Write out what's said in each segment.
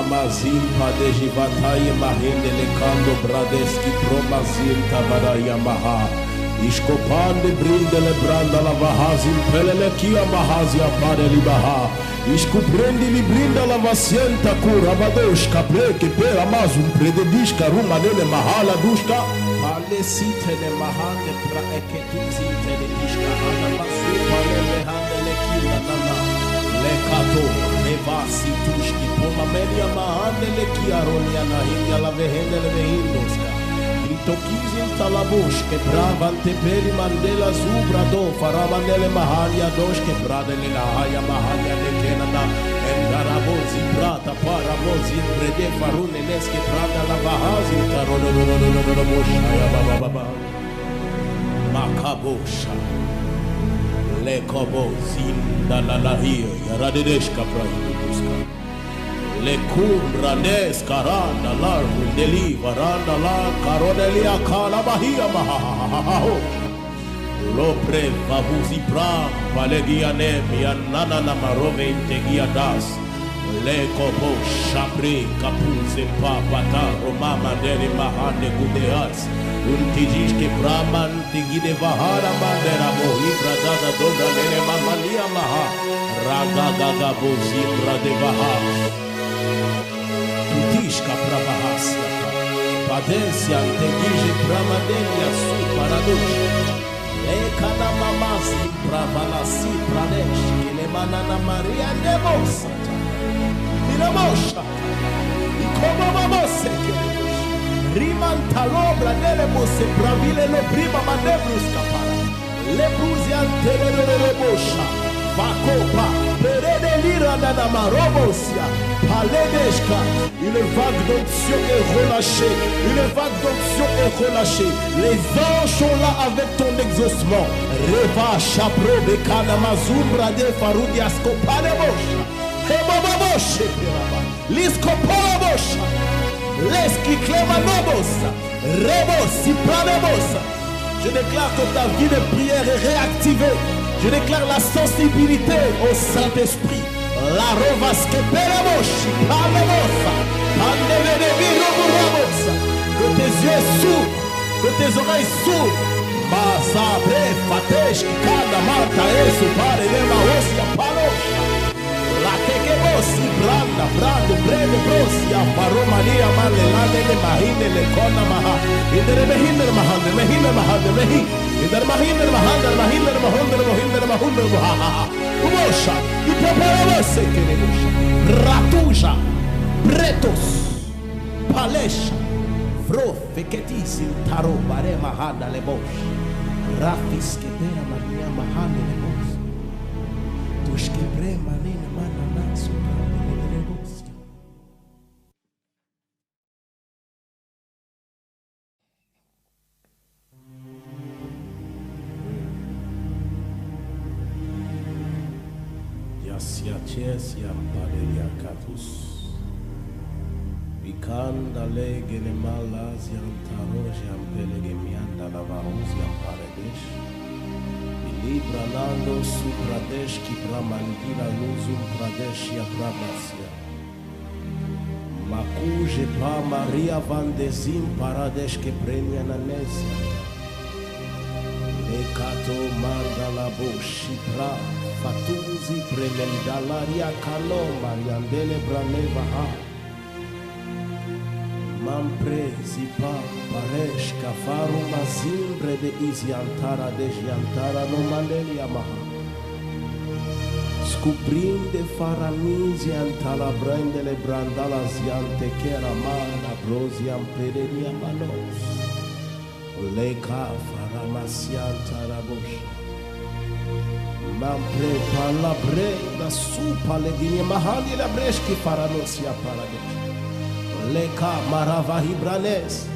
Mamazim Padejivatai Mahende Lekando Bradeski Promazim Tavaraya Maha Ishkopande Brindele Branda Lavahazim Pelelekia Mahazia Padelibaha Ishkuprendi Librinda Lavasienta Kurabadoshka Preke Pera Mazum Prededishka Rumanele Mahala Dushka Palesitele Mahande Praeketuzitele Ishka Hana Masu Palele Handele Kila Nana Lekato Nevasi Tushki Pomamelia Mahandele Kiaronia Nahindia Lavehende Levehindoska Tokizim Talabush, que brava anteperi Mandela Zubrado, Faramandele Mahania Dosh, que bradele la Haya Mahania de Kenana, Endarabozi Prata, Parabozi, Brede Farune, Neske Prata la Bahazi, Taronoshaya Baba Makabosha, Lekobozim, Dalalahir, Yaradeshka Prahiduska. Le cumbra nescaranda la rundeli varanda la caronelia cala bahia mahahahaho lo preva vuzi pram palegia nemia nana na marove integia das le cobo chapri capuze papata romama dele mahane gudeas untidish que praman tigide vahara mandera mohi bradada dobra nene mamalia maha raga gaga bozibra de bahar Tishka Pravahasya Padensia Tegije Pramadelia Su Paradosh Lekana Mamasi Pravalasi Pradesh Kilemanana Maria Nemosata Nilamosha Ikomamose Riman Talobra Nelemose Pravile lo prima Manebrus Capara Lebruzian Telemosha Vacopa Perede Lira Nana Robosia Paledeshka, une vague d'onction est relâchée, une vague d'onction est relâchée. Les anges sont là avec ton exaucement. Reva Chapro Bekana Mazumbra de Faroudiasko Panemosha, Hebaboshe Peraba, Liskopolabosha, Leski Clemanobosa, Rebosi Pranebosa. Je déclare que ta vie de prière est réactivée. Je déclare la sensibilité au Saint-Esprit. La rovasque peramoshi, palamosa, pandeleneviromosa, que tes yeux s'ouvrent, que tes oreilles s'ouvrent, masabre, fatesh, kada mata, esu, pare, lema, osia, palosha, la kekebosi, branda, brando, brede, brosia, paromalia, malelane, le mahine, le kona maha, indere mehinde, mahande, mehinde, mahande, mehi, indere mahinde, mahande, mahinde, mahunde, mahinde, mahunde, maha, umosha, i preparavose, kerebosha, ratuja, pretos, palesha, fro, feketisi, taro, bare, mahanda, le bosh, rafis, kebera, mania, mahande, le bosh, tushkebre, manina, mananasu, le bosh. Yasia Paleria Catus Bicanda legene malazian tarojian pelegemianda lavaruzian paradesh Libra lando su pradesh ki pramandila luzum pradesh ya prabasia Makuje pa Maria vandezim paradesh ke prenia nanesia Ekato mandala boshipra Fatuzi premendalaria kalo mariandele branevaha Mampre zipa paresh kafaru mazimbre de iziantara de jiantara no mandelia maha Scuprinde faramizi antala brandele brandala ziante kera mana brosiam perelia manos Leka faramasiantara bosha Mampre palabre da supa leguinha mahali la breschi paranosia paradesh Leka marava hibranes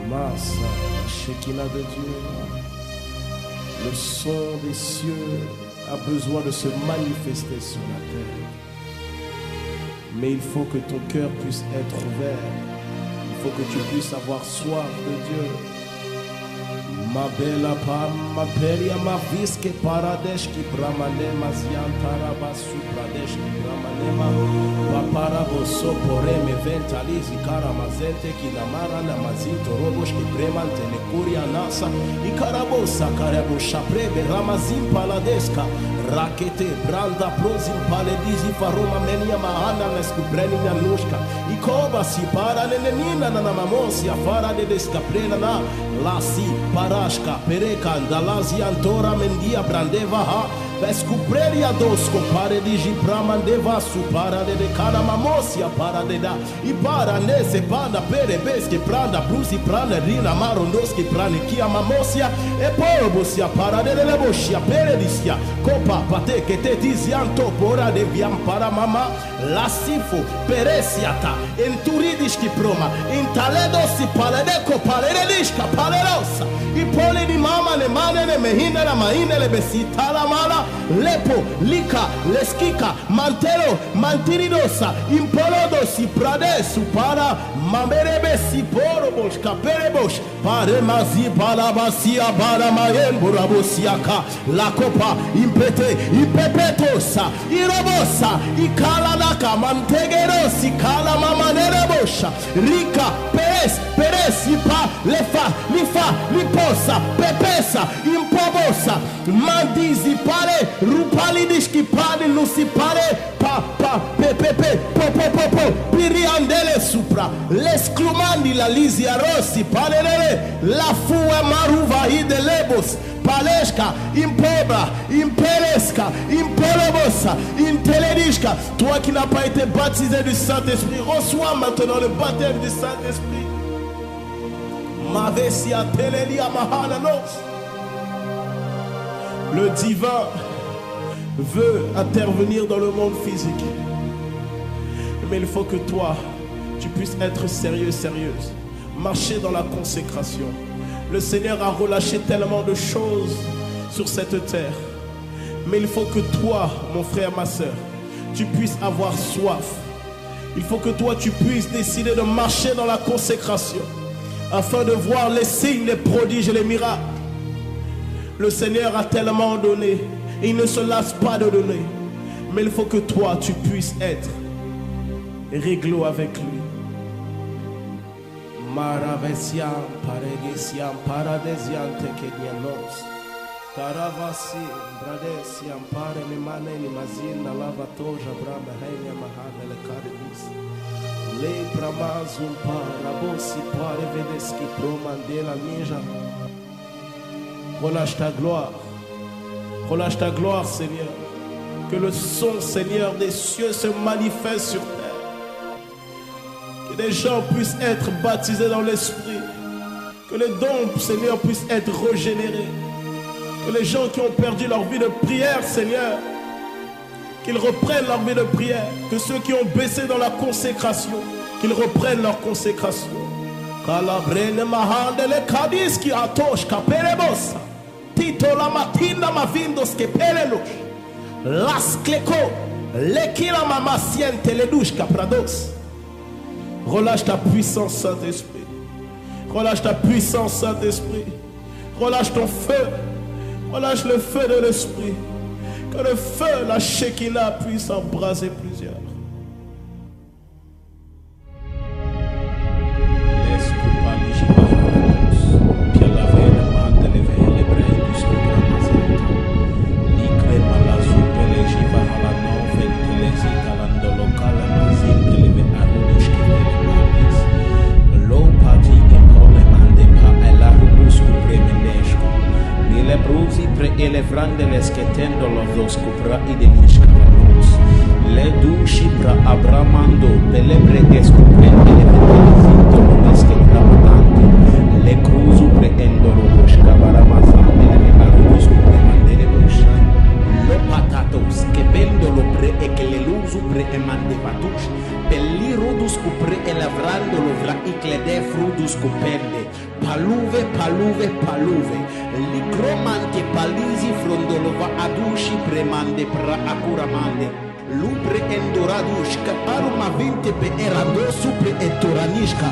Massa Shekinah de Dieu Le son des cieux a besoin de se manifester sur la terre Mais il faut que ton cœur puisse être ouvert Il faut que tu puisses avoir soif de Dieu Ma bella ma peria ma visque paradeshki bramanema ziantara supradeshki bramanema paparabo soporeme ventalizi karamazente kinamara na mazinto roboshki bremante nekuria nasa ikarabosa karabo shaprebe ramazin paladeska rakete branda prozim paledizi faroma menia mahana neskubreni nanushka ikoba si para nenenina na mamosi afara de descaprena na lasi parashka pereka ndalazi antora mendia brandeva ha vescupreria dosco pare di gipramandeva su para de kana mamosia para de da i para nese panda pere beske pranda brusi prana rina marondoski prani kia mamosia e porobosia para de lebosia pere disia copa pate che te dizianto pora de viam para mama lasifo peresiata enturidiski proma in taledo si paledeco palerediska palerosa i pole di mama le mane le mehina la maine le besita la mala lepo lika leskika mantelo mantiridosa impolodo si pradesu para mamerebe si porobos kaperebos pare mazi balabasia para mayen burabosiaka la copa impete impepetosa irobosa ikalanaka mantegerosi kala mamanerebosha rika peres ipa lefa lifa liposa pepesa impobosa mandizi pare rupalidishki pare lusipare pa pepepe po piriandele supra l'esclumandi la lizia rossi palerele la fue maruva idelebos paleshka impobra imperesca impolobosa inteledishka toi qui n'as pas été baptisé du Saint-Esprit reçois maintenant le baptême du Saint-Esprit mavesia telelia mahananos. Le divin veut intervenir dans le monde physique. Mais il faut que toi, tu puisses être sérieux, sérieuse. Marcher dans la consécration. Le Seigneur a relâché tellement de choses sur cette terre. Mais il faut que toi, mon frère, ma soeur, tu puisses avoir soif. Il faut que toi, tu puisses décider de marcher dans la consécration afin de voir les signes, les prodiges et les miracles. Le Seigneur a tellement donné et il ne se lasse pas de donner. Mais il faut que toi, tu puisses être réglo avec lui. Maravesiam, paregesiam, paradesiam, tekedianos. Taravasi, bradesiam, pare nemane ni mazina lavatoja brama henia mahana le caribus. Le bramazum parabosi pare vedeski promandela ninja. Relâche ta gloire. Relâche ta gloire, Seigneur. Que le son, Seigneur, des cieux se manifeste sur terre. Que des gens puissent être baptisés dans l'esprit. Que les dons, Seigneur, puissent être régénérés. Que les gens qui ont perdu leur vie de prière, Seigneur, qu'ils reprennent leur vie de prière. Que ceux qui ont baissé dans la consécration, qu'ils reprennent leur consécration. Calabrene mahandele kadiski atosh kaperebosa. Tito la matina mavindos que perelos. Las cleco. Lekila mama siente le douche caprados. Relâche ta puissance, Saint-Esprit. Relâche ta puissance, Saint-Esprit. Relâche ton feu. Relâche le feu de l'Esprit. Que le feu, la Shekinah, puisse embraser plusieurs. Evrandeles que tendo los dos cupra y de niscanos le dushi pra abramando pelebre descupre elementalizito lo que gramando le cruzu pre endolo busca baramazan ele arus cupre mandere busha lo patatos que vendolo pre e que le luzu pre e mande patush pelli rudus cupre elevrando lo vra y clede frudus cupende paluve paluve paluve ligromante palizi frondolova adushi premande pra acuramande lupre endoradush caparuma vinte pe eradosu pre etoranishka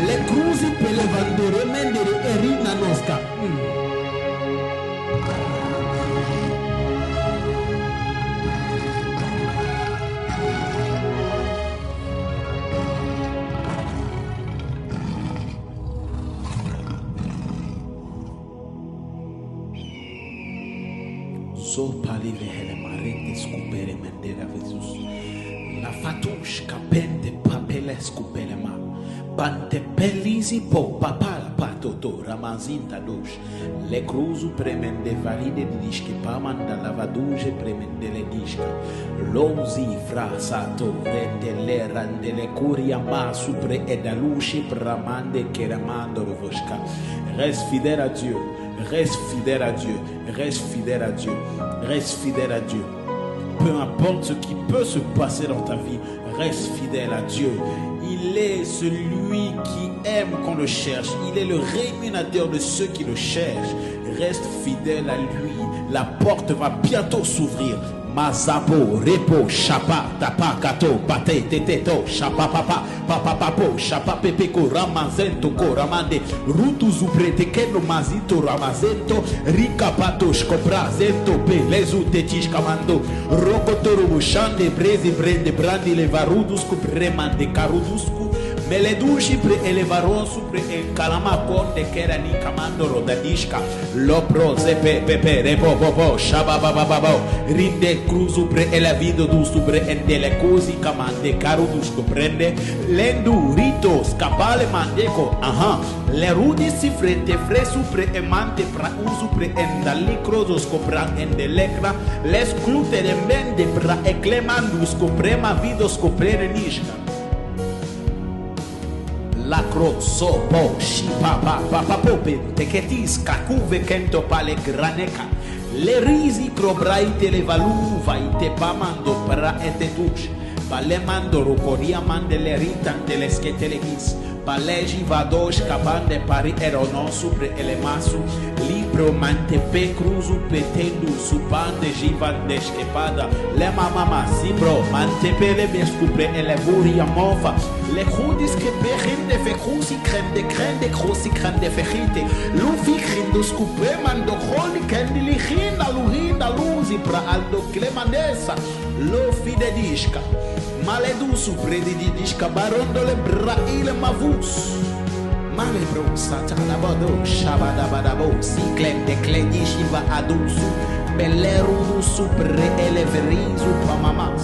le cruzi pe levandere mendere erina nosca so palive hele marende scupere mendera visus. La fatush capende papele scupere ma. Bante pelisi po papala patoto ramazinta dosh. Le cruzu premende valide di dischi pamanda lavaduge premende le disca. Lozi fra sato rende le rande le curia ma supre e da luci pramande che ramando rovosca. Reste fidèle à Dieu, reste fidèle à Dieu, reste fidèle à Dieu, reste fidèle à Dieu. Peu importe ce qui peut se passer dans ta vie, reste fidèle à Dieu. Il est celui qui aime qu'on le cherche. Il est le rémunérateur de ceux qui le cherchent. Reste fidèle à lui. La porte va bientôt s'ouvrir. Mazapo, repo, chapa, tapa, kato, pate, teteto, chapa, papa, papa, papo, chapa, pepeko, ramazento, koramande, rutu zuprete, keno mazito, ramazento, ricapato, scoprazento, pelezu, tetish, kamando, rokotoro, bushande, brezi, brende, brandi, levarudus, cupremande, caruduscu, meledushi, pre elevarosu, pre el calamaconde, kerani, kamando, rodadishka, lopro, zepe, pepe, repo, bobo, shababababo, rinde, cruzu, pre elavido, du, supre, endele, cosi, kamande, carudus, prende, lendu, rito, scapale, mandeco, aha, le rudi, si frente, fresu, pre emante, pra usu, pre endali, crozo, scopran, endelecra, les clute, de mende, pra eclemandus, coprema, vido, scoprene, nishka. La crosso, po, shipa, papa, pope, teketis, kakuve, kento, pale, graneca. Le risi, crobraite, le valuva, ite pamando, para ete tush. Palemando, rocoria, mande, le ritan, de l'esketelegis. Palegi, vadosh, capande, pari, eronon, supre, elemasu. Libro, mante, pe, cruzu, petendu, supande, givandesh, kepada. Le mamama, sibro, mante, pele, bescupre, elevuria, mofa. Le crudis que perinde fe cruci crende crende cruci crende fechite lufi crindus cupe mando croli kendi lichinda luhinda luzi pra aldo clemanesa lo fide disca maledusu predi di disca barondole bra ile mavus male bro satana bodo shabada badabo si clem de cledi shiva adusu belleru supre eleverizu pa mamas.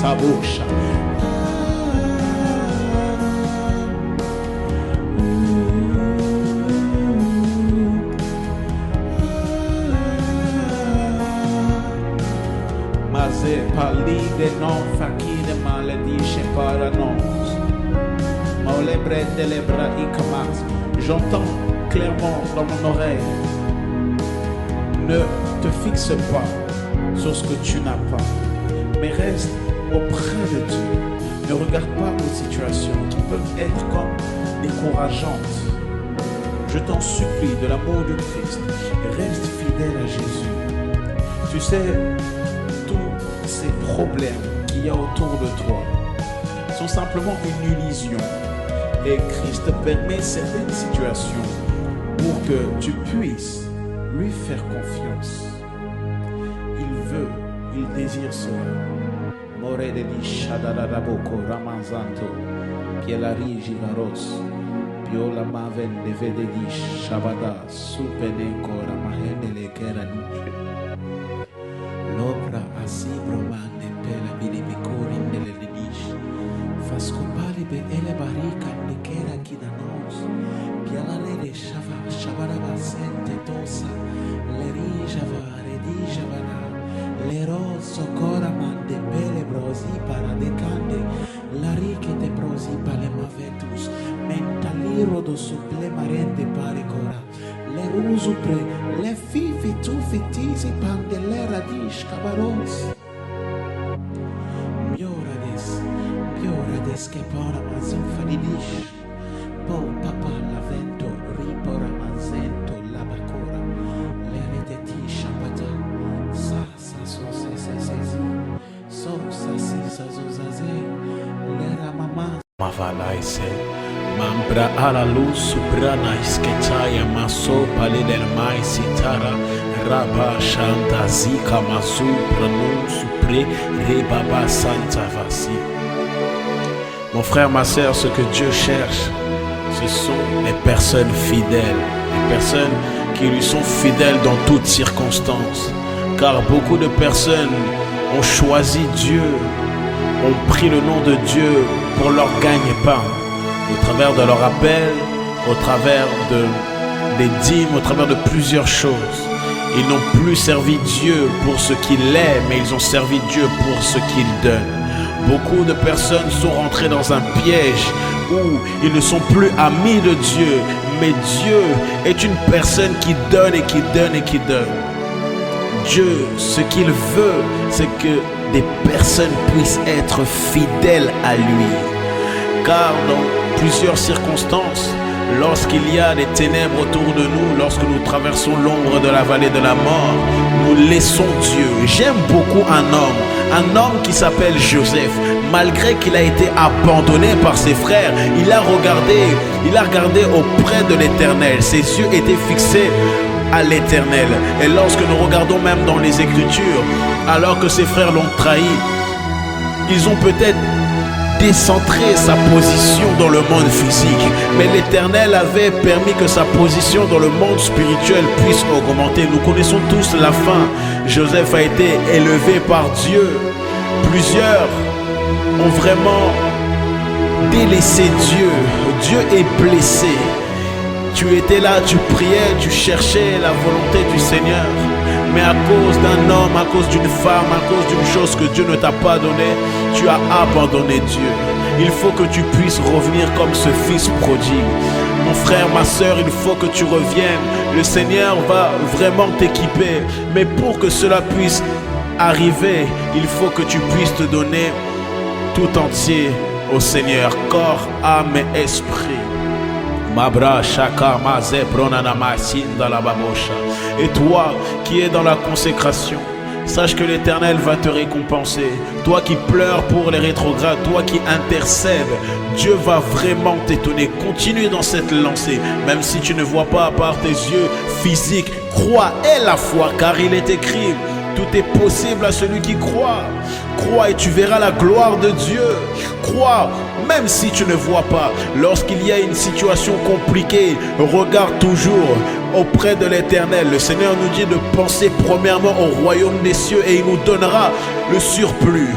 Sabusha. Mas é palide non fakine maledisce para nós. Maulebre delebra ikamas. J'entends clairement dans mon oreille. Ne te fixe pas sur ce que tu n'as pas, mais reste auprès de Dieu. Ne regarde pas aux situations qui peuvent être comme décourageantes. Je t'en supplie, de l'amour de Christ, reste fidèle à Jésus. Tu sais, tous ces problèmes qu'il y a autour de toi sont simplement une illusion. Et Christ te permet certaines situations pour que tu puisses lui faire confiance. Il veut, il désire cela. More de shadadaboko ramazanto, pielari givaros, piola maven de vededi shabada, supenenko ramahende le keranuche. L'opera asibro mande pela bilibikorin delle dedish, fascopali be ele barika ne kera kidanos, pialale de shava, shabaraba sente tosa, le rijava, redijavana. Le rosso cora mande pele brosi para decande la ricche te brosi pale mavetus mentaliro do suple marende pare cora le rusu pre le fifi tu fitisi pande le radish cabaros miora des che pora mazuffa di dish po papa la vento ripora mazento la bacora le rete shabata sa so se so sa si sa zo zaze le ramama Mavalaise, Mambra ala luz subrana isketaya maso palidel mai sitara raba shanta zika masu pranun supre rebaba santa vasi. Mon frère, ma sœur, ce que Dieu cherche, ce sont les personnes fidèles, les personnes qui lui sont fidèles dans toutes circonstances. Car beaucoup de personnes ont choisi Dieu, ont pris le nom de Dieu pour leur gagne-pain, au travers de leur appel, au travers des dîmes, au travers de plusieurs choses. Ils n'ont plus servi Dieu pour ce qu'il est, mais ils ont servi Dieu pour ce qu'il donne. Beaucoup de personnes sont rentrées dans un piège où ils ne sont plus amis de Dieu, mais Dieu est une personne qui donne et qui donne et qui donne. Dieu, ce qu'il veut, c'est que des personnes puissent être fidèles à lui. Car dans plusieurs circonstances, lorsqu'il y a des ténèbres autour de nous, lorsque nous traversons l'ombre de la vallée de la mort, nous laissons Dieu. J'aime beaucoup un homme qui s'appelle Joseph. Malgré qu'il a été abandonné par ses frères, il a regardé auprès de l'Éternel. Ses yeux étaient fixés à l'Éternel. Et lorsque nous regardons même dans les Écritures, alors que ses frères l'ont trahi, ils ont peut-être décentré sa position dans le monde physique, mais l'Éternel avait permis que sa position dans le monde spirituel puisse augmenter. Nous connaissons tous la fin. Joseph a été élevé par Dieu. Plusieurs ont vraiment délaissé Dieu. Dieu est blessé. Tu étais là, tu priais, tu cherchais la volonté du Seigneur. Mais à cause d'un homme, à cause d'une femme, à cause d'une chose que Dieu ne t'a pas donnée, tu as abandonné Dieu. Il faut que tu puisses revenir comme ce fils prodigue. Mon frère, ma soeur, il faut que tu reviennes. Le Seigneur va vraiment t'équiper. Mais pour que cela puisse arriver, il faut que tu puisses te donner tout entier au Seigneur, corps, âme et esprit. Et toi qui es dans la consécration, sache que l'Éternel va te récompenser. Toi qui pleures pour les rétrogrades, toi qui intercèdes, Dieu va vraiment t'étonner. Continue dans cette lancée, même si tu ne vois pas par tes yeux physiques. Crois et la foi, car il est écrit: tout est possible à celui qui croit. Crois et tu verras la gloire de Dieu. Crois, même si tu ne vois pas. Lorsqu'il y a une situation compliquée, regarde toujours auprès de l'Éternel. Le Seigneur nous dit de penser premièrement au royaume des cieux et il nous donnera le surplus.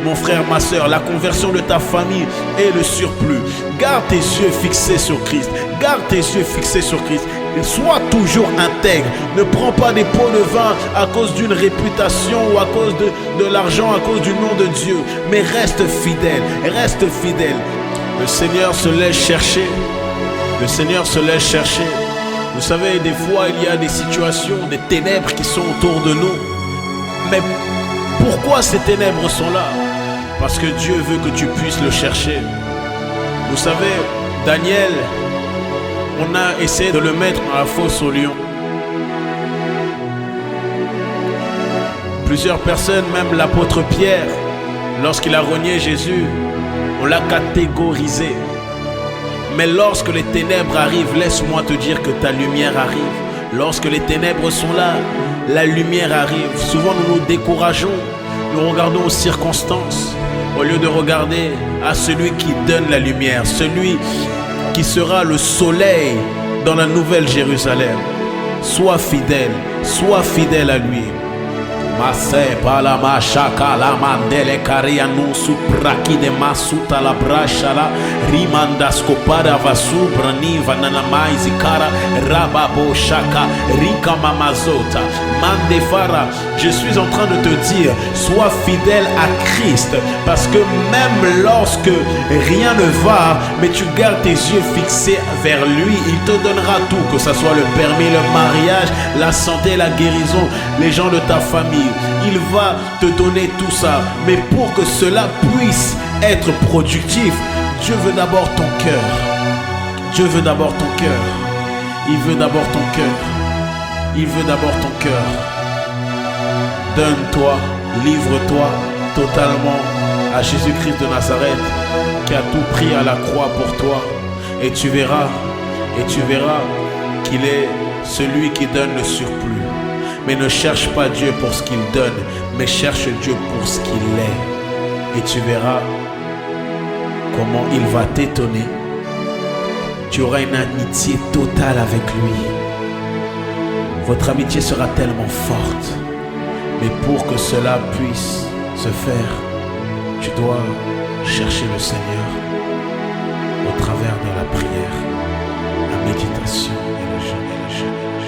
Mon frère, ma soeur, la conversion de ta famille est le surplus. Garde tes yeux fixés sur Christ. Garde tes yeux fixés sur Christ. Sois toujours intègre. Ne prends pas des pots de vin à cause d'une réputation ou à cause de l'argent, à cause du nom de Dieu. Mais reste fidèle. Reste fidèle. Le Seigneur se laisse chercher. Le Seigneur se laisse chercher. Vous savez, des fois, il y a des situations, des ténèbres qui sont autour de nous. Mais pourquoi ces ténèbres sont là? Parce que Dieu veut que tu puisses le chercher. Vous savez, Daniel, on a essayé de le mettre à la fosse au lion. Plusieurs personnes, même l'apôtre Pierre, lorsqu'il a renié Jésus, on l'a catégorisé. Mais lorsque les ténèbres arrivent, laisse-moi te dire que ta lumière arrive. Lorsque les ténèbres sont là, la lumière arrive. Souvent nous nous décourageons, nous regardons aux circonstances, au lieu de regarder à celui qui donne la lumière, celui qui sera le soleil dans la nouvelle Jérusalem. Sois fidèle à lui. Mase palama shaka la mandele karianu supraki de masuta la brashala rimanda scopada vasubra niva nana mais cara rababo shaka rika mamazota mandefara. Je suis en train de te dire, sois fidèle à Christ, parce que même lorsque rien ne va, mais tu gardes tes yeux fixés vers lui, il te donnera tout, que ce soit le permis, le mariage, la santé, la guérison, les gens de ta famille. Il va te donner tout ça. Mais pour que cela puisse être productif, Dieu veut d'abord ton cœur. Dieu veut d'abord ton cœur. Il veut d'abord ton cœur. Il veut d'abord ton cœur. Donne-toi, livre-toi totalement à Jésus-Christ de Nazareth qui a tout pris à la croix pour toi. Et tu verras qu'il est celui qui donne le surplus. Mais ne cherche pas Dieu pour ce qu'il donne, mais cherche Dieu pour ce qu'il est. Et tu verras comment il va t'étonner. Tu auras une amitié totale avec lui. Votre amitié sera tellement forte. Mais pour que cela puisse se faire, tu dois chercher le Seigneur au travers de la prière, la méditation et le jeûne et le jeûne.